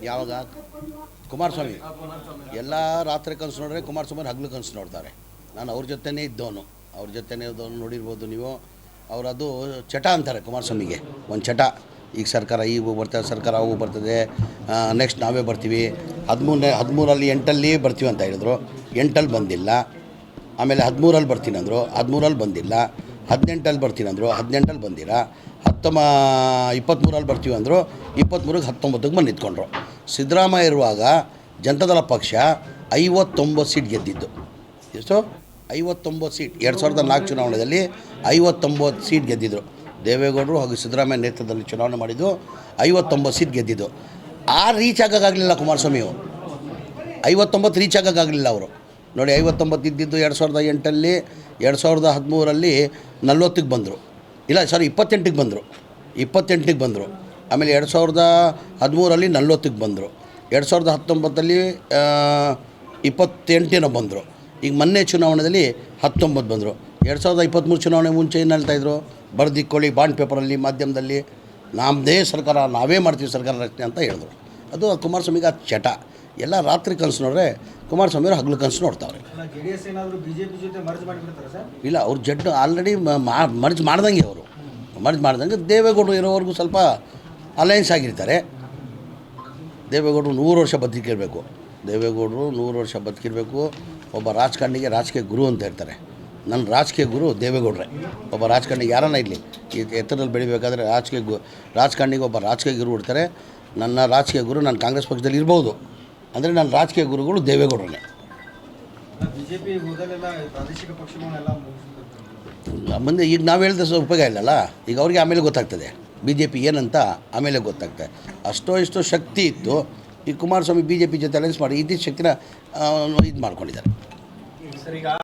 ಯಾವಾಗ ಕುಮಾರಸ್ವಾಮಿ ಎಲ್ಲ ರಾತ್ರಿ ಕನಸು ನೋಡ್ರೆ ಕುಮಾರಸ್ವಾಮಿ ಹಗಲು ಕನಸು ನೋಡ್ತಾರೆ. ನಾನು ಅವ್ರ ಜೊತೆನೇ ಇದ್ದವನು, ನೋಡಿರ್ಬೋದು ನೀವು. ಅವರದು ಚಟ ಅಂತಾರೆ ಕುಮಾರಸ್ವಾಮಿಗೆ, ಒಂದು ಚಟ. ಈಗ ಸರ್ಕಾರ ಈಗ ಬರ್ತದೆ, ಸರ್ಕಾರ ಅವು ಬರ್ತದೆ, ನೆಕ್ಸ್ಟ್ ನಾವೇ ಬರ್ತೀವಿ. 13ರಲ್ಲಿ 8ಅಲ್ಲಿ ಬರ್ತೀವಿ ಅಂತ ಹೇಳಿದ್ರು, 8ಅಲ್ಲಿ ಬಂದಿಲ್ಲ. ಆಮೇಲೆ 13ರಲ್ಲಿ ಬರ್ತೀನಿ ಅಂದರು, 13ರಲ್ಲಿ ಬಂದಿಲ್ಲ. 18ಅಲ್ಲಿ ಬರ್ತೀನಿ ಅಂದರು, 18ಅಲ್ಲಿ ಬಂದಿಲ್ಲ. 23ರಲ್ಲಿ ಬರ್ತೀವಿ ಅಂದರು, 23ಕ್ಕೆ 19ಕ್ಕೆ ಬಂದು ನಿಂತ್ಕೊಂಡ್ರು. ಸಿದ್ದರಾಮಯ್ಯ ಇರುವಾಗ ಜನತಾದಳ ಪಕ್ಷ 59 ಸೀಟ್ ಗೆದ್ದಿದ್ದು. ಎಷ್ಟು? 59 ಸೀಟ್. 2004 ಚುನಾವಣೆಯಲ್ಲಿ 59 ಸೀಟ್ ಗೆದ್ದಿದ್ದರು. ದೇವೇಗೌಡರು ಹಾಗೂ ಸಿದ್ದರಾಮಯ್ಯ ನೇತೃತ್ವದಲ್ಲಿ ಚುನಾವಣೆ ಮಾಡಿದ್ದು 59 ಸೀಟ್ ಗೆದ್ದಿದ್ದು. ರೀಚ್ ಆಗೋಕ್ಕಾಗಲಿಲ್ಲ ಕುಮಾರಸ್ವಾಮಿಯು. 59 ರೀಚ್ ಆಗೋಕ್ಕಾಗಲಿಲ್ಲ ಅವರು. ನೋಡಿ, 59 ಇದ್ದಿದ್ದು 2008ಅಲ್ಲಿ, 2013ರಲ್ಲಿ 40ಕ್ಕೆ ಬಂದರು. ಇಲ್ಲ, 28ಕ್ಕೆ ಬಂದರು. 28ಕ್ಕೆ ಬಂದರು. ಆಮೇಲೆ 2013ರಲ್ಲಿ 40ಕ್ಕೆ ಬಂದರು. 2019ಅಲ್ಲಿ 28 ಬಂದರು. ಈಗ ಮೊನ್ನೆ ಚುನಾವಣೆಯಲ್ಲಿ 19 ಬಂದರು. 2023 ಚುನಾವಣೆ ಮುಂಚೆ ಏನು ಹೇಳ್ತಾಯಿದ್ರು? ಬರೆದಿಕ್ಕೊಳ್ಳಿ ಬಾಂಡ್ ಪೇಪರಲ್ಲಿ, ಮಾಧ್ಯಮದಲ್ಲಿ, ನಮ್ಮದೇ ಸರ್ಕಾರ, ನಾವೇ ಮಾಡ್ತೀವಿ ಸರ್ಕಾರ ರಚನೆ ಅಂತ ಹೇಳಿದ್ರು. ಅದು ಕುಮಾರಸ್ವಾಮಿಗೆ ಆ ಚಟ. ಎಲ್ಲ ರಾತ್ರಿ ಕನಸು ನೋಡ್ರೆ ಕುಮಾರಸ್ವಾಮಿಯವರು ಹಗಲು ಕನಸು ನೋಡ್ತಾವ್ರೆ. ಇಲ್ಲ, ಅವ್ರು ಜಡ್ ಆಲ್ರೆಡಿ ಮರ್ಜ್ ಮಾಡ್ದಂಗೆ, ಅವರು ಮರ್ಜ್ ಮಾಡ್ದಂಗೆ. ದೇವೇಗೌಡರು ಇರೋವರೆಗೂ ಸ್ವಲ್ಪ ಅಲಯನ್ಸ್ ಆಗಿರ್ತಾರೆ. ದೇವೇಗೌಡರು 100 ವರ್ಷ ಬದುಕಿರಬೇಕು. ದೇವೇಗೌಡರು 100 ವರ್ಷ ಬದುಕಿರಬೇಕು. ಒಬ್ಬ ರಾಜಕಾರಣಿಗೆ ರಾಜಕೀಯ ಗುರು ಅಂತ ಹೇಳ್ತಾರೆ. ನನ್ನ ರಾಜಕೀಯ ಗುರು ದೇವೇಗೌಡರೇ. ಒಬ್ಬ ರಾಜಕಾರಣಿಗೆ ಯಾರನ್ನ ಇರಲಿ, ಈ ಎತ್ತರದಲ್ಲಿ ಬೆಳಿಬೇಕಾದ್ರೆ ರಾಜಕಾರಣಿಗೆ ಒಬ್ಬ ರಾಜಕೀಯ ಗುರು ಇರ್ತಾರೆ. ನನ್ನ ರಾಜಕೀಯ ಗುರು ನಾನು ಕಾಂಗ್ರೆಸ್ ಪಕ್ಷದಲ್ಲಿ ಇರ್ಬೋದು, ಅಂದರೆ ನನ್ನ ರಾಜಕೀಯ ಗುರುಗಳು ದೇವೇಗೌಡರೇ. ಮುಂದೆ ಈಗ ನಾವು ಹೇಳಿದ ಉಪಯೋಗ ಇಲ್ಲಲ್ಲ. ಈಗ ಅವ್ರಿಗೆ ಆಮೇಲೆ ಗೊತ್ತಾಗ್ತದೆ BJP ಏನಂತ, ಆಮೇಲೆ ಗೊತ್ತಾಗ್ತದೆ. ಇಷ್ಟೋ ಶಕ್ತಿ ಇತ್ತು. ಈ ಕುಮಾರಸ್ವಾಮಿ BJP ಜೊತೆ ಅಲೈನ್ಸ್ ಮಾಡಿ ಇದ್ದಿದ್ದ ಶಕ್ತಿನ ಇದು ಮಾಡ್ಕೊಂಡಿದ್ದಾರೆ.